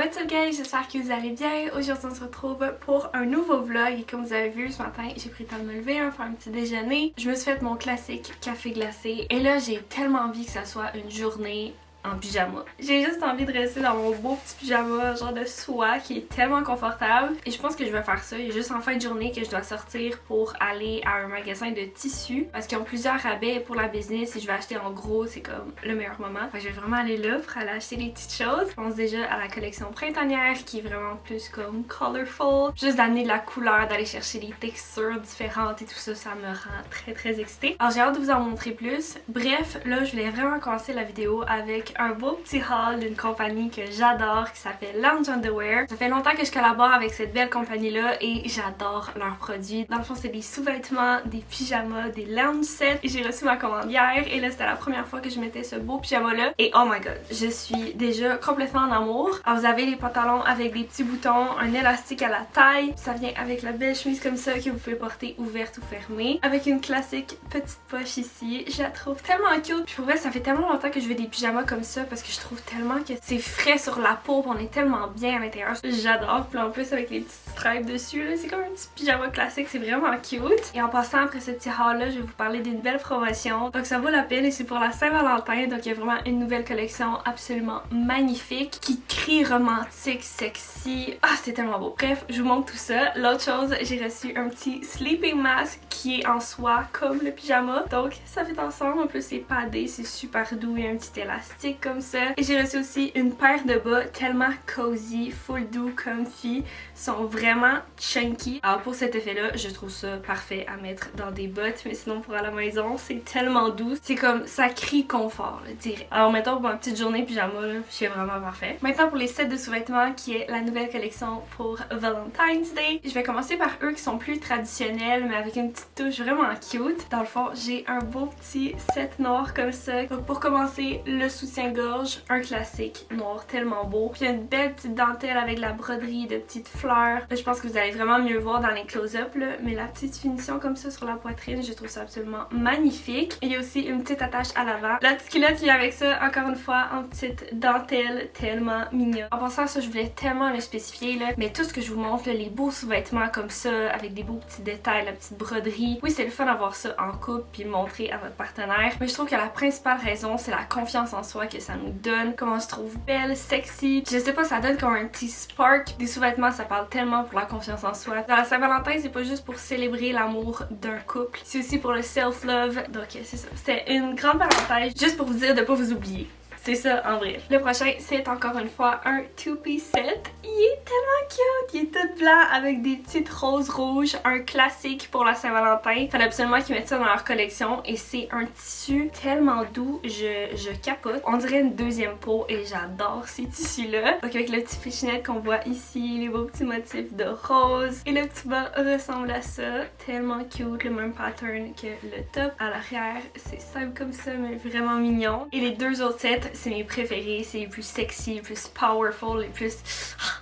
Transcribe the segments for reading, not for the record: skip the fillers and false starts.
What's up guys, j'espère que vous allez bien. Aujourd'hui on se retrouve pour un nouveau vlog et comme vous avez vu ce matin j'ai pris le temps de me lever, faire un petit déjeuner. Je me suis fait mon classique café glacé et là j'ai tellement envie que ça soit une journée en pyjama. J'ai juste envie de rester dans mon beau petit pyjama genre de soie qui est tellement confortable et je pense que je vais faire ça. Il y a juste en fin de journée que je dois sortir pour aller à un magasin de tissus parce qu'ils ont plusieurs rabais pour la business et je vais acheter en gros, c'est comme le meilleur moment. Fait que je vais vraiment aller là pour aller acheter des petites choses. Je pense déjà à la collection printanière qui est vraiment plus comme colorful. Juste d'amener de la couleur, d'aller chercher des textures différentes et tout ça, ça me rend très excitée. Alors j'ai hâte de vous en montrer plus. Bref, là je voulais vraiment commencer la vidéo avec un beau petit haul d'une compagnie que j'adore qui s'appelle Lounge Underwear. Ça fait longtemps que je collabore avec cette belle compagnie là et j'adore leurs produits. Dans le fond c'est des sous-vêtements, des pyjamas, des lounge sets et j'ai reçu ma commande hier et là c'était la première fois que je mettais ce beau pyjama là et oh my god, je suis déjà complètement en amour. Alors vous avez les pantalons avec des petits boutons, un élastique à la taille, ça vient avec la belle chemise comme ça que vous pouvez porter ouverte ou fermée, avec une classique petite poche ici. Je la trouve tellement cute. Puis pour vrai ça fait tellement longtemps que je veux des pyjamas comme ça parce que je trouve tellement que c'est frais sur la peau, on est tellement bien à l'intérieur. J'adore. Puis en plus avec les petites stripes dessus, c'est comme un petit pyjama classique, c'est vraiment cute. Et en passant après ce petit haul là, je vais vous parler d'une belle promotion. Donc ça vaut la peine et c'est pour la Saint-Valentin. Donc il y a vraiment une nouvelle collection absolument magnifique qui crie romantique, sexy. Ah c'est tellement beau. Bref, je vous montre tout ça. L'autre chose, j'ai reçu un petit sleeping mask qui est en soie comme le pyjama. Donc ça fait ensemble. En plus c'est paddé, c'est super doux, il y a un petit élastique comme ça. Et j'ai reçu aussi une paire de bas tellement cozy, full doux, comfy, sont vraiment chunky. Alors pour cet effet là, je trouve ça parfait à mettre dans des bottes, mais sinon pour à la maison, c'est tellement doux. C'est comme, ça crie confort, là, direct. Alors mettons pour ma petite journée pyjama, là, c'est vraiment parfait. Maintenant pour les sets de sous-vêtements qui est la nouvelle collection pour Valentine's Day. Je vais commencer par eux qui sont plus traditionnels mais avec une petite touche vraiment cute. Dans le fond, j'ai un beau petit set noir comme ça. Donc pour commencer, le soutien-gorge, un classique noir tellement beau. Puis une belle petite dentelle avec la broderie de petites fleurs. Là, je pense que vous allez vraiment mieux voir dans les close-up là, mais la petite finition comme ça sur la poitrine, je trouve ça absolument magnifique. Et il y a aussi une petite attache à l'avant. La petite culotte vient avec ça, encore une fois, en petite dentelle, tellement mignon. En pensant à ça, je voulais tellement le spécifier là, mais tout ce que je vous montre, là, les beaux sous-vêtements comme ça, avec des beaux petits détails, la petite broderie. Oui, c'est le fun d'avoir ça en couple puis le montrer à votre partenaire, mais je trouve que la principale raison, c'est la confiance en soi que ça nous donne, comment on se trouve belle, sexy. Je sais pas, ça donne comme un petit spark. Des sous-vêtements, ça parle tellement pour la confiance en soi. Dans la Saint-Valentin, c'est pas juste pour célébrer l'amour d'un couple, c'est aussi pour le self-love. Donc c'est ça. C'était une grande parenthèse, juste pour vous dire de pas vous oublier. C'est ça en vrai. Le prochain, c'est encore une fois un two-piece set. Il est tellement cute! Il est tout blanc avec des petites roses rouges. Un classique pour la Saint-Valentin. Fallait absolument qu'ils mettent ça dans leur collection. Et c'est un tissu tellement doux. Je capote. On dirait une deuxième peau et j'adore ces tissus-là. Donc avec le petit fishnet qu'on voit ici, les beaux petits motifs de rose. Et le petit bas ressemble à ça. Tellement cute. Le même pattern que le top. À l'arrière, c'est simple comme ça, mais vraiment mignon. Et les deux autres sets, c'est mes préférés, c'est les plus sexy, les plus powerful, les plus...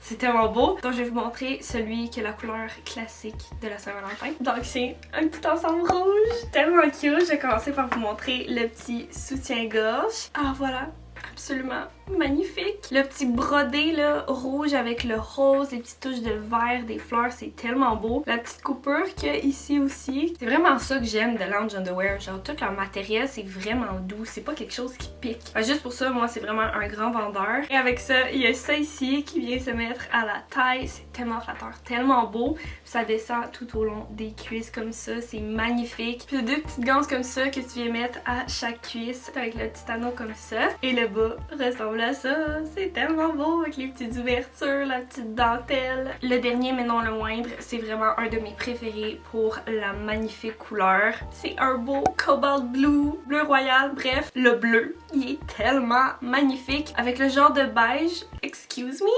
C'est tellement beau. Donc je vais vous montrer celui qui a la couleur classique de la Saint-Valentin. Donc c'est un petit ensemble rouge, tellement cute. Je vais commencer par vous montrer le petit soutien-gorge. Alors voilà, absolument magnifique. Le petit brodé là, rouge avec le rose, les petites touches de vert, des fleurs, c'est tellement beau. La petite coupure qu'il y a ici aussi. C'est vraiment ça que j'aime de Lounge Underwear. Genre tout leur matériel, c'est vraiment doux. C'est pas quelque chose qui pique. Enfin, juste pour ça, moi, c'est vraiment un grand vendeur. Et avec ça, il y a ça ici qui vient se mettre à la taille. C'est tellement flatteur, tellement beau. Puis ça descend tout au long des cuisses comme ça. C'est magnifique. Puis deux petites ganses comme ça que tu viens mettre à chaque cuisse avec le petit anneau comme ça. Et le bas ressemble à ça, c'est tellement beau avec les petites ouvertures, la petite dentelle. Le dernier mais non le moindre, c'est vraiment un de mes préférés pour la magnifique couleur. C'est un beau cobalt blue, bleu royal, bref, le bleu, il est tellement magnifique avec le genre de beige, excuse me,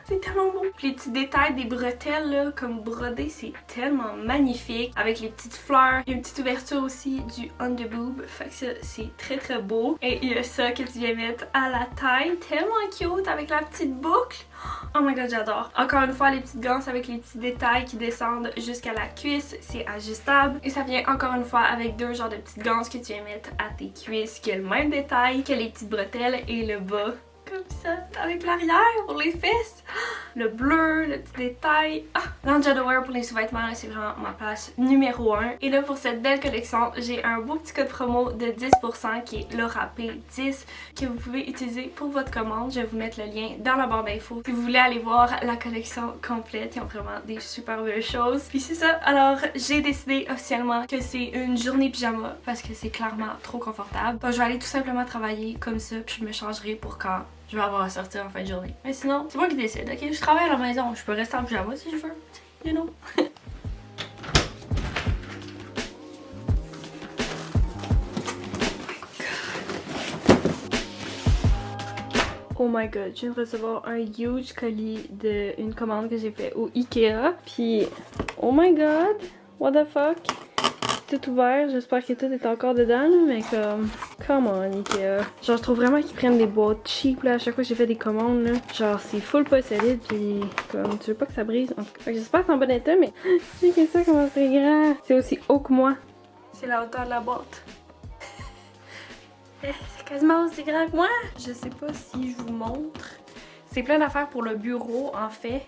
c'est tellement beau. Puis les petits détails des bretelles là, comme brodé, c'est tellement magnifique avec les petites fleurs. Il y a une petite ouverture aussi du underboob, fait que ça c'est très beau. Et il y a ça que tu viens mettre à la taille, tellement cute avec la petite boucle. Oh my god, j'adore. Encore une fois, les petites ganses avec les petits détails qui descendent jusqu'à la cuisse, c'est ajustable. Et ça vient encore une fois avec deux genres de petites ganses que tu viens mettre à tes cuisses qui a le même détail que les petites bretelles et le bas comme ça, avec l'arrière pour les fesses. Le bleu, le petit détail. L'Angela Wear pour les sous-vêtements, là, c'est vraiment ma place numéro 1. Et là, pour cette belle collection, j'ai un beau petit code promo de 10% qui est LauraP10 que vous pouvez utiliser pour votre commande. Je vais vous mettre le lien dans la barre d'infos si vous voulez aller voir la collection complète. Ils ont vraiment des super belles choses. Puis c'est ça. Alors, j'ai décidé officiellement que c'est une journée pyjama parce que c'est clairement trop confortable. Donc, je vais aller tout simplement travailler comme ça, puis je me changerai pour quand je vais avoir à sortir en fin de journée. Mais sinon, c'est moi qui décide, ok? Je travaille à la maison, je peux rester en pyjama si je veux, you know? Oh my god, je viens de recevoir un huge colis d'une commande que j'ai fait au Ikea. Puis, oh my god, what the fuck? Tout ouvert, j'espère que tout est encore dedans, là, mais comme, come on Ikea. Genre, je trouve vraiment qu'ils prennent des boîtes cheap là, à chaque fois que j'ai fait des commandes là. Genre, c'est full pas solide, puis comme, tu veux pas que ça brise. En tout cas, j'espère que c'est en bon état, mais checkez ça, comment c'est grand. C'est aussi haut que moi. C'est la hauteur de la boîte. C'est quasiment aussi grand que moi. Je sais pas si je vous montre. C'est plein d'affaires pour le bureau, en fait.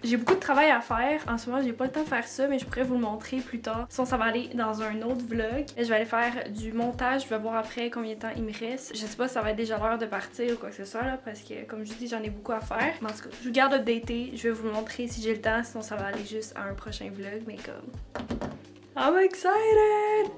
J'ai beaucoup de travail à faire. En ce moment, j'ai pas le temps de faire ça, mais je pourrais vous le montrer plus tard. Sinon, ça va aller dans un autre vlog. Je vais aller faire du montage. Je vais voir après combien de temps il me reste. Je sais pas si ça va être déjà l'heure de partir ou quoi que ce soit, là, parce que, comme je vous dis, j'en ai beaucoup à faire. Mais en tout cas, je vous garde updaté. Je vais vous le montrer si j'ai le temps. Sinon, ça va aller juste à un prochain vlog. Mais comme... I'm excited!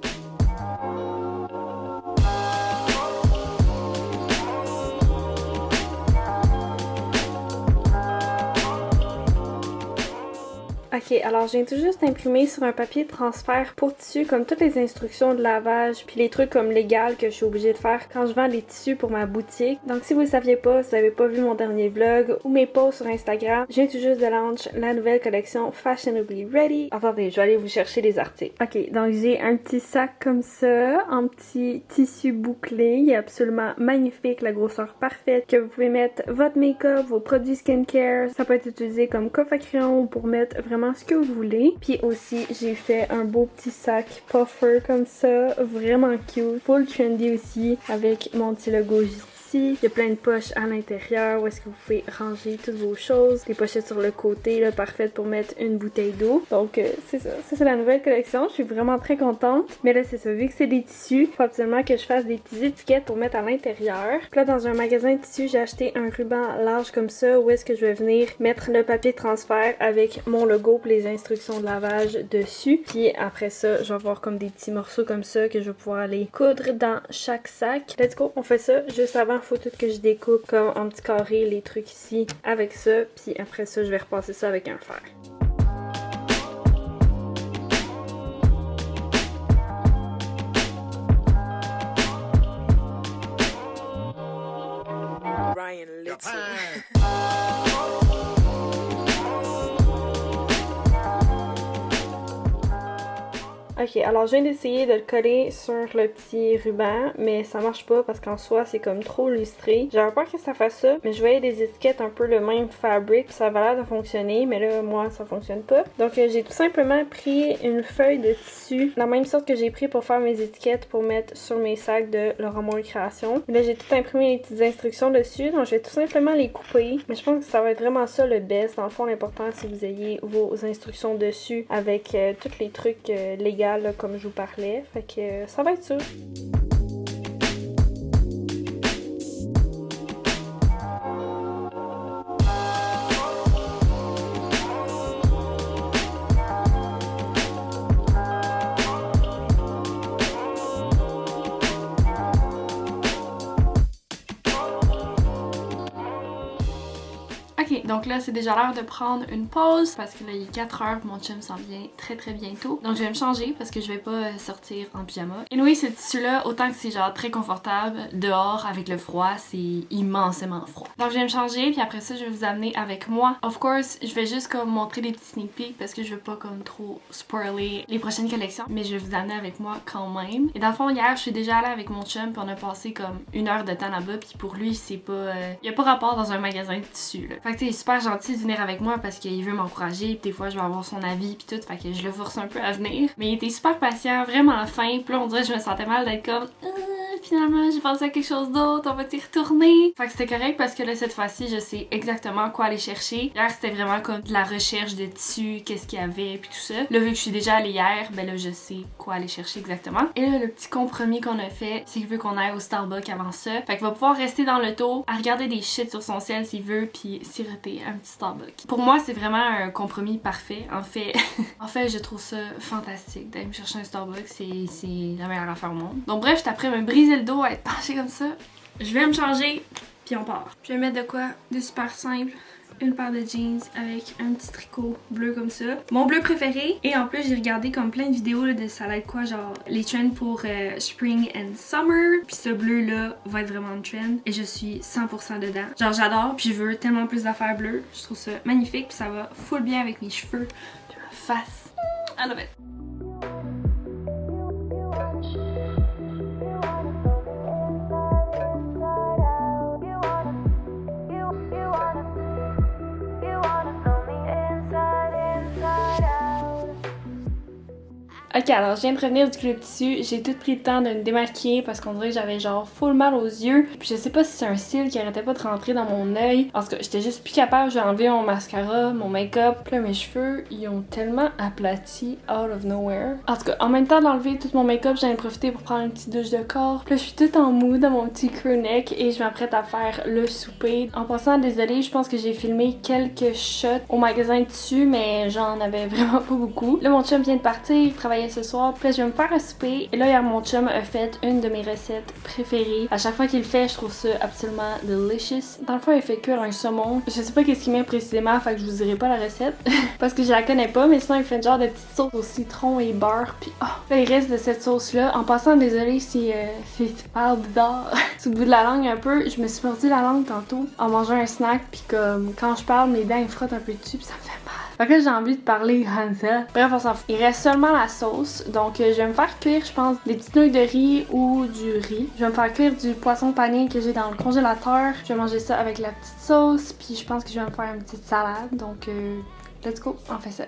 Ok, alors je viens tout juste imprimer sur un papier de transfert pour tissu comme toutes les instructions de lavage puis les trucs comme légal que je suis obligée de faire quand je vends les tissus pour ma boutique. Donc si vous le saviez pas, si vous n'avez pas vu mon dernier vlog ou mes posts sur Instagram, je viens tout juste de launch la nouvelle collection Fashionably Ready. Attendez, je vais aller vous chercher les articles. Ok, donc j'ai un petit sac comme ça, en petit tissu bouclé. Il est absolument magnifique, la grosseur parfaite, que vous pouvez mettre votre make-up, vos produits skincare. Ça peut être utilisé comme coffre à crayon ou pour mettre vraiment ce que vous voulez. Puis aussi, j'ai fait un beau petit sac puffer comme ça, vraiment cute, full trendy aussi, avec mon petit logo ici. Il y a plein de poches à l'intérieur où est-ce que vous pouvez ranger toutes vos choses. Les pochettes sur le côté, là, parfaites pour mettre une bouteille d'eau. Donc c'est ça, c'est la nouvelle collection. Je suis vraiment très contente. Mais là c'est ça, vu que c'est des tissus, il faut absolument que je fasse des petites étiquettes pour mettre à l'intérieur. Puis là dans un magasin de tissus, j'ai acheté un ruban large comme ça où est-ce que je vais venir mettre le papier de transfert avec mon logo pour les instructions de lavage dessus. Puis après ça, je vais avoir comme des petits morceaux comme ça que je vais pouvoir aller coudre dans chaque sac. Let's go, on fait ça juste avant. Faut tout que je découpe comme en petits carrés les trucs ici avec ça, puis après ça je vais repasser ça avec un fer. Ryan Litty. Ok, alors je viens d'essayer de le coller sur le petit ruban, mais ça marche pas parce qu'en soi c'est comme trop lustré. J'avais peur que ça fasse ça, mais je voyais des étiquettes un peu le même fabric, ça avait l'air de fonctionner, mais là moi ça fonctionne pas. Donc j'ai tout simplement pris une feuille de tissu, la même sorte que j'ai pris pour faire mes étiquettes pour mettre sur mes sacs de Laura Moore Création. Là j'ai tout imprimé les petites instructions dessus, donc je vais tout simplement les couper. Mais je pense que ça va être vraiment ça le best. Dans le fond l'important c'est que vous ayez vos instructions dessus avec tous les trucs légaux là, comme je vous parlais. Fait que ça va être ça. Ok, donc là c'est déjà l'heure de prendre une pause parce que là il est 4h, mon chum s'en vient très très bientôt. Donc je vais me changer parce que je vais pas sortir en pyjama. Et oui, ce tissu là, autant que c'est genre très confortable, dehors avec le froid, c'est immensément froid. Donc je vais me changer puis après ça je vais vous amener avec moi. Of course, je vais juste comme montrer des petits sneak peeks parce que je veux pas comme trop spoiler les prochaines collections, mais je vais vous amener avec moi quand même. Et dans le fond hier je suis déjà allée avec mon chum puis on a passé comme 1 heure de temps là-bas puis pour lui c'est pas... y a pas rapport dans un magasin de tissus là. Fait que il est super gentil de venir avec moi parce qu'il veut m'encourager, puis des fois je vais avoir son avis puis tout, fait que je le force un peu à venir. Mais il était super patient, vraiment fin, puis là on dirait que je me sentais mal d'être comme finalement j'ai pensé à quelque chose d'autre, on va y retourner. Fait que c'était correct parce que là cette fois-ci je sais exactement quoi aller chercher. Hier c'était vraiment comme de la recherche de tissus, qu'est-ce qu'il y avait puis tout ça. Là vu que je suis déjà allée hier, ben là je sais quoi aller chercher exactement. Et là le petit compromis qu'on a fait, c'est qu'il veut qu'on aille au Starbucks avant ça. Fait qu'il va pouvoir rester dans l'auto à regarder des shit sur son ciel s'il veut puis siroter un petit Starbucks. Pour moi c'est vraiment un compromis parfait. En fait je trouve ça fantastique d'aller me chercher un Starbucks, c'est la meilleure affaire au monde. Donc bref, j'étais après me briser le dos à être penchée comme ça. Je vais me changer puis on part. Je vais mettre de quoi de super simple. Une paire de jeans avec un petit tricot bleu comme ça. Mon bleu préféré. Et en plus, j'ai regardé comme plein de vidéos là, de ça va être quoi, genre les trends pour Spring and Summer. Puis ce bleu-là va être vraiment en trend. Et je suis 100% dedans. Genre j'adore. Puis je veux tellement plus d'affaires bleues. Je trouve ça magnifique. Puis ça va full bien avec mes cheveux. Puis ma face. I love it. Ok, alors je viens de revenir du club tissu, j'ai tout pris le temps de me démaquiller parce qu'on dirait que j'avais genre full mal aux yeux. Puis je sais pas si c'est un cil qui arrêtait pas de rentrer dans mon œil. Parce que j'étais juste plus capable, j'ai enlevé mon mascara, mon make-up. Puis là mes cheveux, ils ont tellement aplati out of nowhere. En tout cas, en même temps d'enlever tout mon make-up, j'en ai profité pour prendre une petite douche de corps. Puis là je suis toute en mou dans mon petit crew neck et je m'apprête à faire le souper. En passant, désolée, je pense que j'ai filmé quelques shots au magasin de tissu, mais j'en avais vraiment pas beaucoup. Là mon chum vient de partir, il travaillait ce soir, puis là je vais me faire un souper. Et là hier mon chum a fait une de mes recettes préférées. À chaque fois qu'il le fait, je trouve ça absolument delicious. Dans le fond, il fait cuire un saumon. Je sais pas qu'est-ce qu'il met précisément, fait que je vous dirai pas la recette parce que je la connais pas, mais sinon il fait genre de petites sauces au citron et beurre. Puis oh, là il reste de cette sauce là. En passant, désolée si tu parles d'or sous le bout de la langue un peu. Je me suis mordu la langue tantôt en mangeant un snack, puis comme quand je parle, mes dents ils frottent un peu dessus, puis ça me fait mal. Fait que là, j'ai envie de parler comme ça. Bref, on s'en fout. Il reste seulement la sauce. Donc, je vais me faire cuire, je pense, des petites nouilles de riz ou du riz. Je vais me faire cuire du poisson pané que j'ai dans le congélateur. Je vais manger ça avec la petite sauce. Puis, je pense que je vais me faire une petite salade. Donc, let's go, on fait ça.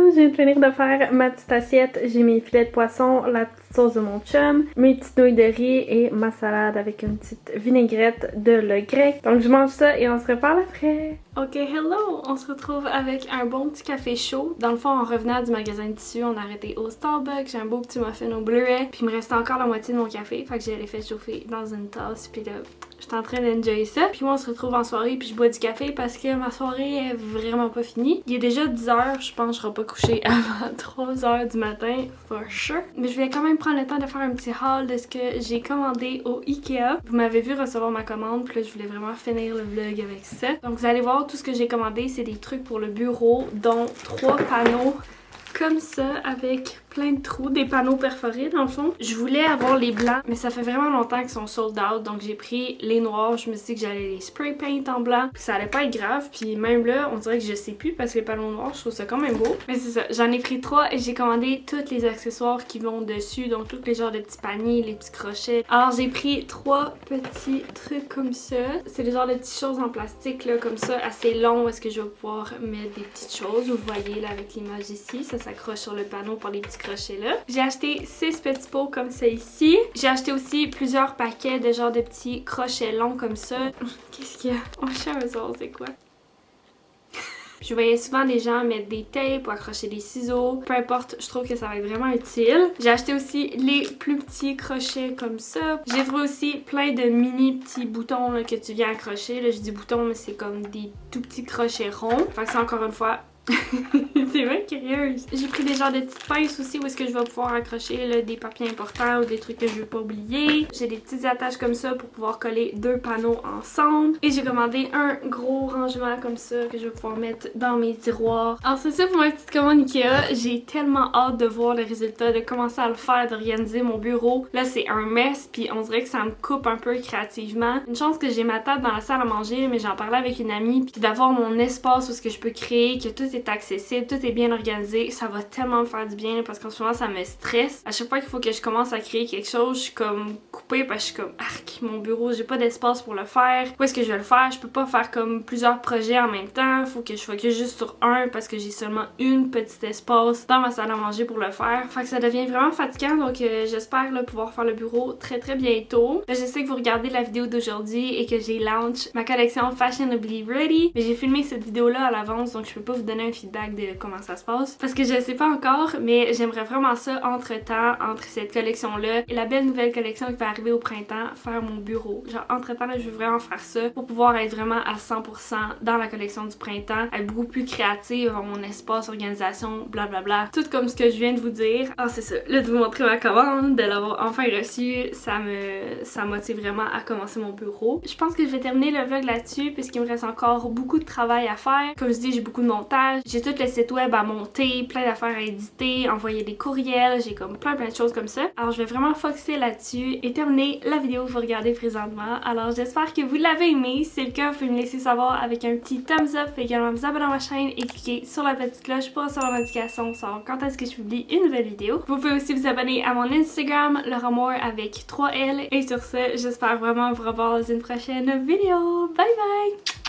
Je viens de finir de faire ma petite assiette. J'ai mes filets de poisson, la petite sauce de mon chum, mes petites nouilles de riz et ma salade avec une petite vinaigrette de le grec. Donc je mange ça et on se reparle après. Ok, hello! On se retrouve avec un bon petit café chaud. Dans le fond, en revenant du magasin de tissu, on a arrêté au Starbucks. J'ai un beau petit muffin au bleuet. Puis il me restait encore la moitié de mon café. Fait que j'ai fait chauffer dans une tasse. Puis là, j'étais en train d'enjoyer ça. Puis moi, on se retrouve en soirée. Puis je bois du café parce que ma soirée est vraiment pas finie. Il est déjà 10h. Je pense que je serai pas couchée avant 3h du matin. For sure. Mais je voulais quand même prendre le temps de faire un petit haul de ce que j'ai commandé au Ikea. Vous m'avez vu recevoir ma commande. Puis là, je voulais vraiment finir le vlog avec ça. Donc vous allez voir, tout ce que j'ai commandé, c'est des trucs pour le bureau, dont 3 panneaux comme ça avec plein de trous, des panneaux perforés dans le fond. Je voulais avoir les blancs, mais ça fait vraiment longtemps qu'ils sont sold out, donc j'ai pris les noirs. Je me suis dit que j'allais les spray paint en blanc, puis ça allait pas être grave. Puis même là, on dirait que je sais plus parce que les panneaux noirs, je trouve ça quand même beau. Mais c'est ça, j'en ai pris 3 et j'ai commandé tous les accessoires qui vont dessus, donc tous les genres de petits paniers, les petits crochets. Alors j'ai pris 3 petits trucs comme ça. C'est des genres de petites choses en plastique là, comme ça, assez longs, où est-ce que je vais pouvoir mettre des petites choses. Vous voyez là avec l'image ici, ça s'accroche sur le panneau pour les petits crochets là. J'ai acheté 6 petits pots comme ça ici. J'ai acheté aussi plusieurs paquets de genre de petits crochets longs comme ça. Qu'est-ce qu'il y a? On cherche un soir, c'est quoi? Je voyais souvent des gens mettre des tapes ou accrocher des ciseaux. Peu importe, je trouve que ça va être vraiment utile. J'ai acheté aussi les plus petits crochets comme ça. J'ai trouvé aussi plein de mini petits boutons là, que tu viens accrocher. Là, je dis boutons, mais c'est comme des tout petits crochets ronds. Fait que c'est encore une fois... c'est vrai que curieuse. J'ai pris des genres de petites pinces aussi où est-ce que je vais pouvoir accrocher là, des papiers importants ou des trucs que je veux pas oublier. J'ai des petites attaches comme ça pour pouvoir coller 2 panneaux ensemble. Et j'ai commandé un gros rangement comme ça que je vais pouvoir mettre dans mes tiroirs. Alors c'est ça pour ma petite commande Ikea. J'ai tellement hâte de voir le résultat, de commencer à le faire, d'organiser mon bureau. Là c'est un mess puis on dirait que ça me coupe un peu créativement. Une chance que j'ai ma table dans la salle à manger, mais j'en parlais avec une amie, puis d'avoir mon espace où ce que je peux créer, que tout est accessible, tout est bien organisé, ça va tellement me faire du bien parce qu'en ce moment ça me stresse. À chaque fois qu'il faut que je commence à créer quelque chose, je suis comme coupée parce que je suis comme arc, mon bureau, j'ai pas d'espace pour le faire. Où est-ce que je vais le faire? Je peux pas faire comme plusieurs projets en même temps, faut que je focus juste sur un parce que j'ai seulement une petite espace dans ma salle à manger pour le faire. Fait que ça devient vraiment fatigant, donc j'espère là, pouvoir faire le bureau très bientôt. Là, je sais que vous regardez la vidéo d'aujourd'hui et que j'ai launch ma collection Fashionably Ready, mais j'ai filmé cette vidéo là à l'avance, donc je peux pas vous donner un feedback de comment ça se passe parce que je sais pas encore, mais j'aimerais vraiment ça entre cette collection là et la belle nouvelle collection qui va arriver au printemps, faire mon bureau. Genre entre temps là, je veux vraiment faire ça pour pouvoir être vraiment à 100% dans la collection du printemps, être beaucoup plus créative, avoir mon espace, organisation, blablabla, tout comme ce que je viens de vous dire. Ah c'est ça, là de vous montrer ma commande, de l'avoir enfin reçue, ça motive vraiment à commencer mon bureau. Je pense que je vais terminer le vlog là-dessus puisqu'il me reste encore beaucoup de travail à faire. Comme je dis, j'ai beaucoup de montage, j'ai tout le site web à monter, plein d'affaires à éditer, envoyer des courriels, j'ai comme plein de choses comme ça. Alors je vais vraiment focuser là-dessus et terminer la vidéo que vous regardez présentement. Alors j'espère que vous l'avez aimé. Si c'est le cas, vous pouvez me laisser savoir avec un petit thumbs up, également vous abonner à ma chaîne et cliquer sur la petite cloche pour recevoir la notification sur quand est-ce que je publie une nouvelle vidéo. Vous pouvez aussi vous abonner à mon Instagram, LauraMoore avec 3L. Et sur ce, j'espère vraiment vous revoir dans une prochaine vidéo. Bye bye!